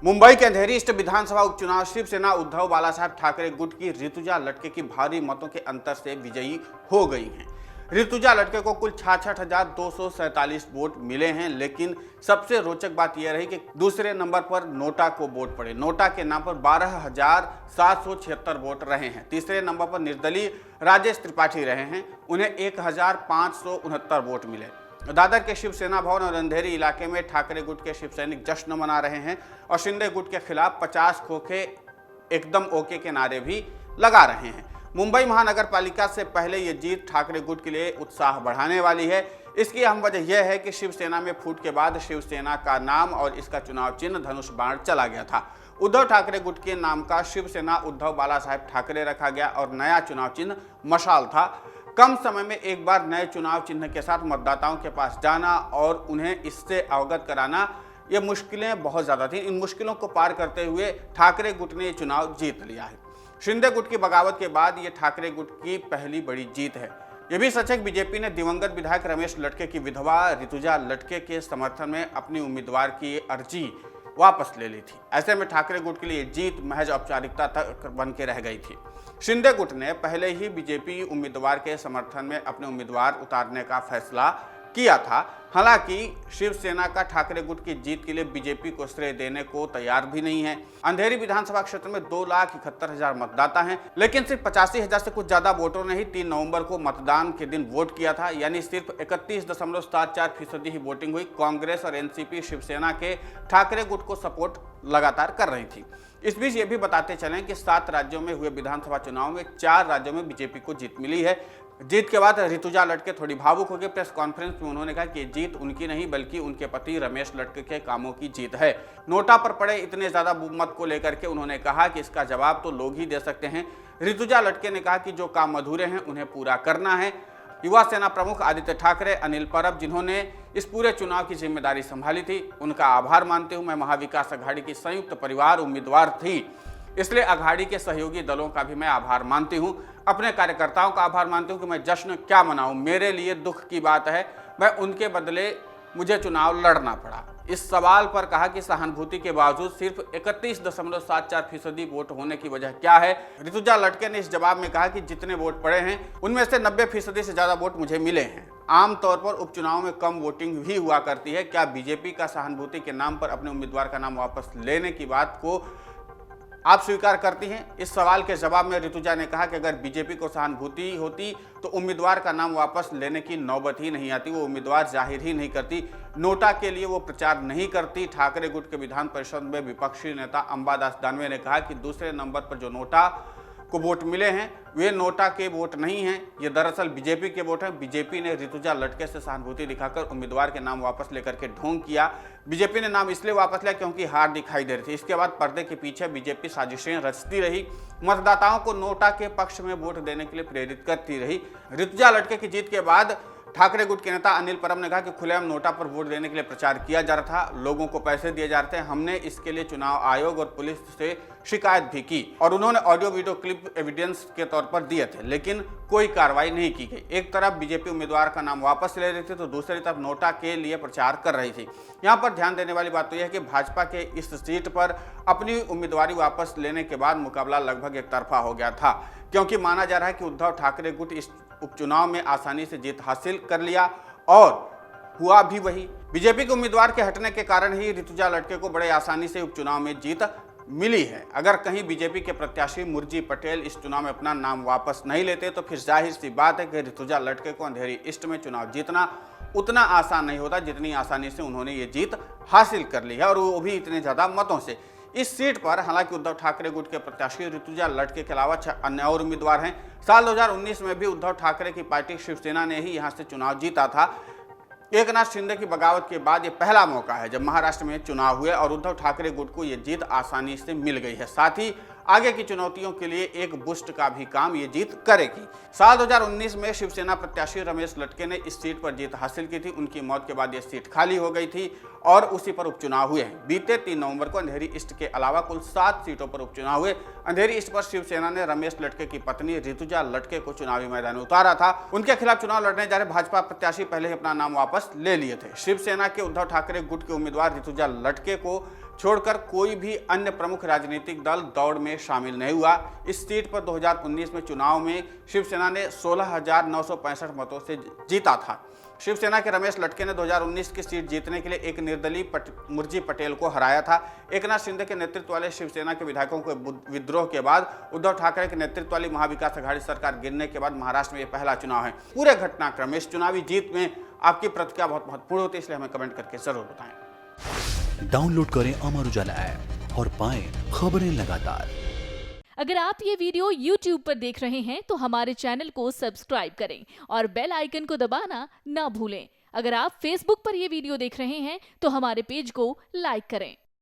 मुंबई के अंधेरी ईस्ट विधानसभा उपचुनाव शिवसेना उद्धव बालासाहेब ठाकरे गुट की ऋतुजा लटके की भारी मतों के अंतर से विजयी हो गई हैं। ऋतुजा लटके को कुल 66,247 वोट मिले हैं, लेकिन सबसे रोचक बात यह रही कि दूसरे नंबर पर नोटा को वोट पड़े। नोटा के नाम पर 12,776 वोट रहे हैं। तीसरे नंबर पर निर्दलीय राजेश त्रिपाठी रहे हैं, उन्हें 1,569 वोट मिले। दादर के शिवसेना भवन और अंधेरी इलाके में ठाकरे गुट के शिव सैनिक जश्न मना रहे हैं और शिंदे गुट के खिलाफ 50 खोखे एकदम ओके के नारे भी लगा रहे हैं। मुंबई महानगर पालिका से पहले ये जीत ठाकरे गुट के लिए उत्साह बढ़ाने वाली है। इसकी अहम वजह यह है कि शिवसेना में फूट के बाद शिवसेना का नाम और इसका चुनाव चिन्ह धनुष बाण चला गया था। उद्धव ठाकरे गुट के नाम का शिवसेना उद्धव बालासाहेब ठाकरे रखा गया और नया चुनाव चिन्ह मशाल था। कम समय में एक बार नए चुनाव चिन्ह के साथ मतदाताओं के पास जाना और उन्हें इससे अवगत कराना, ये मुश्किलें बहुत ज़्यादा थी। इन मुश्किलों को पार करते हुए ठाकरे गुट ने ये चुनाव जीत लिया है। शिंदे गुट की बगावत के बाद ये ठाकरे गुट की पहली बड़ी जीत है। ये भी सच है कि बीजेपी ने दिवंगत विधायक रमेश लटके की विधवा ऋतुजा लटके के समर्थन में अपनी उम्मीदवार की अर्जी वापस ले ली थी। ऐसे में ठाकरे गुट के लिए जीत महज औपचारिकता तक बन के रह गई थी। शिंदे गुट ने पहले ही बीजेपी उम्मीदवार के समर्थन में अपने उम्मीदवार उतारने का फैसला किया था। हालांकि शिवसेना का ठाकरे गुट की जीत के लिए बीजेपी को श्रेय देने को तैयार भी नहीं है। अंधेरी विधानसभा क्षेत्र में 2,71,000 मतदाता हैं, लेकिन सिर्फ 85,000 से कुछ ज्यादा वोटरों ने ही 3 नवंबर को मतदान के दिन वोट किया था, यानी सिर्फ 31.74% ही वोटिंग हुई। कांग्रेस और एनसीपी शिवसेना के ठाकरे गुट को सपोर्ट लगातार कर रही थी। इस बीच ये भी बताते चलें कि 7 राज्यों में हुए विधानसभा चुनाव में 4 राज्यों में बीजेपी को जीत मिली है। जीत के बाद ऋतुजा लटके थोड़ी भावुक हो गई। प्रेस कॉन्फ्रेंस में उन्होंने कहा कि जीत उनकी नहीं बल्कि उनके पति रमेश लटके के कामों की जीत है। नोटा पर पड़े इतने ज्यादा बहुमत को लेकर के उन्होंने कहा कि इसका जवाब तो लोग ही दे सकते हैं। ऋतुजा लटके ने कहा कि जो काम अधूरे हैं उन्हें पूरा करना है। युवा सेना प्रमुख आदित्य ठाकरे, अनिल परब, जिन्होंने इस पूरे चुनाव की जिम्मेदारी संभाली थी, उनका आभार मानते हुए मैं महाविकास अघाड़ी की संयुक्त परिवार उम्मीदवार थी, इसलिए अघाड़ी के सहयोगी दलों का भी मैं आभार मानती हूं। अपने कार्यकर्ताओं का आभार मानती हूं कि मैं जश्न क्या मनाऊं, मेरे लिए दुख की बात है, मैं उनके बदले मुझे चुनाव लड़ना पड़ा। इस सवाल पर कहा कि सहानुभूति के बावजूद सिर्फ 31.74% वोट होने की वजह क्या है। ऋतुजा लटके ने इस जवाब में कहा कि जितने वोट पड़े हैं उनमें से 90% से ज्यादा वोट मुझे मिले हैं। आमतौर पर उपचुनाव में कम वोटिंग भी हुआ करती है। क्या बीजेपी का सहानुभूति के नाम पर अपने उम्मीदवार का नाम वापस लेने की बात को आप स्वीकार करती हैं? इस सवाल के जवाब में ऋतुजा ने कहा कि अगर बीजेपी को सहानुभूति होती तो उम्मीदवार का नाम वापस लेने की नौबत ही नहीं आती, वो उम्मीदवार जाहिर ही नहीं करती, नोटा के लिए वो प्रचार नहीं करती। ठाकरे गुट के विधान परिषद में विपक्षी नेता अंबादास दानवे ने कहा कि दूसरे नंबर पर जो नोटा को वोट मिले हैं वे नोटा के वोट नहीं हैं, ये दरअसल बीजेपी के वोट हैं। बीजेपी ने ऋतुजा लटके से सहानुभूति दिखाकर उम्मीदवार के नाम वापस लेकर के ढोंग किया। बीजेपी ने नाम इसलिए वापस लिया क्योंकि हार दिखाई दे रही थी। इसके बाद पर्दे के पीछे बीजेपी साजिशें रचती रही, मतदाताओं को नोटा के पक्ष में वोट देने के लिए प्रेरित करती रही। ऋतुजा लटके की जीत के बाद ठाकरे गुट के नेता अनिल परब ने कहा कि खुलेआम नोटा पर वोट देने के लिए प्रचार किया जा रहा था, लोगों को पैसे दिए जा रहे थे। हमने इसके लिए चुनाव आयोग और पुलिस से शिकायत भी की और उन्होंने ऑडियो वीडियो क्लिप एविडेंस के तौर पर दिए थे, लेकिन कोई कार्रवाई नहीं की गई। एक तरफ बीजेपी उम्मीदवार का नाम वापस ले रही थी तो दूसरी तरफ नोटा के लिए प्रचार कर रही थी। यहाँ पर ध्यान देने वाली बात तो यह है कि भाजपा के इस सीट पर अपनी उम्मीदवारी वापस लेने के बाद मुकाबला लगभग एक तरफा हो गया था, क्योंकि माना जा रहा है कि उद्धव ठाकरे गुट इस उपचुनाव में आसानी से जीत हासिल कर लिया और हुआ भी वही। बीजेपी के उम्मीदवार के हटने के कारण ही ऋतुजा लटके को बड़े आसानी से उपचुनाव में जीत मिली है। अगर कहीं बीजेपी के प्रत्याशी मुरजी पटेल इस चुनाव में अपना नाम वापस नहीं लेते तो फिर जाहिर सी बात है कि ऋतुजा लटके को अंधेरी ईस्ट में चुनाव जीतना उतना आसान नहीं होता जितनी आसानी से उन्होंने ये जीत हासिल कर ली है, और वो भी इतने ज्यादा मतों से। इस सीट पर हालांकि उद्धव ठाकरे गुट के प्रत्याशी ऋतुजा लटके के अलावा 6 अन्य और उम्मीदवार हैं। साल 2019 में भी उद्धव ठाकरे की पार्टी शिवसेना ने ही यहां से चुनाव जीता था। एकनाथ शिंदे की बगावत के बाद ये पहला मौका है जब महाराष्ट्र में चुनाव हुए और उद्धव ठाकरे गुट को ये जीत आसानी से मिल गई है। साथ ही आगे की चुनौतियों के लिए एक बूस्ट का भी काम ये जीत करेगी। साल 2019 में शिवसेना प्रत्याशी रमेश लटके ने इस सीट पर जीत हासिल की थी। उनकी मौत के बाद यह सीट खाली हो गई थी और उसी पर उपचुनाव हुए हैं। बीते 3 नवंबर को अंधेरी ईस्ट के अलावा कुल 7 सीटों पर उपचुनाव हुए। अंधेरी ईस्ट पर शिवसेना ने रमेश लटके की पत्नी ऋतुजा लटके को चुनावी मैदान में उतारा था। उनके खिलाफ चुनाव लड़ने जा रहे भाजपा प्रत्याशी पहले ही अपना नाम वापस ले लिए थे। शिवसेना के उद्धव ठाकरे गुट के उम्मीदवार ऋतुजा लटके को छोड़कर कोई भी अन्य प्रमुख राजनीतिक दल दौड़ में शामिल नहीं हुआ। इस सीट पर 2019 में चुनाव में शिवसेना ने 16,965 मतों से जीता था। शिवसेना के रमेश लटके ने 2019 की सीट जीतने के लिए एक निर्दलीय मुरजी पटेल को हराया था। एकनाथ शिंदे के नेतृत्व वाले शिवसेना के विधायकों के विद्रोह के बाद उद्धव ठाकरे के नेतृत्व वाली महाविकास आघाड़ी सरकार गिरने के बाद महाराष्ट्र में यह पहला चुनाव है। पूरे घटनाक्रम में इस चुनावी जीत में आपकी प्रतिक्रिया बहुत महत्वपूर्ण होती है, इसलिए हमें कमेंट करके जरूर बताएं। डाउनलोड करें अमर उजाला ऐप और पाएं खबरें लगातार। अगर आप ये वीडियो YouTube पर देख रहे हैं तो हमारे चैनल को सब्सक्राइब करें और बेल आइकन को दबाना ना भूलें। अगर आप Facebook पर ये वीडियो देख रहे हैं तो हमारे पेज को लाइक करें।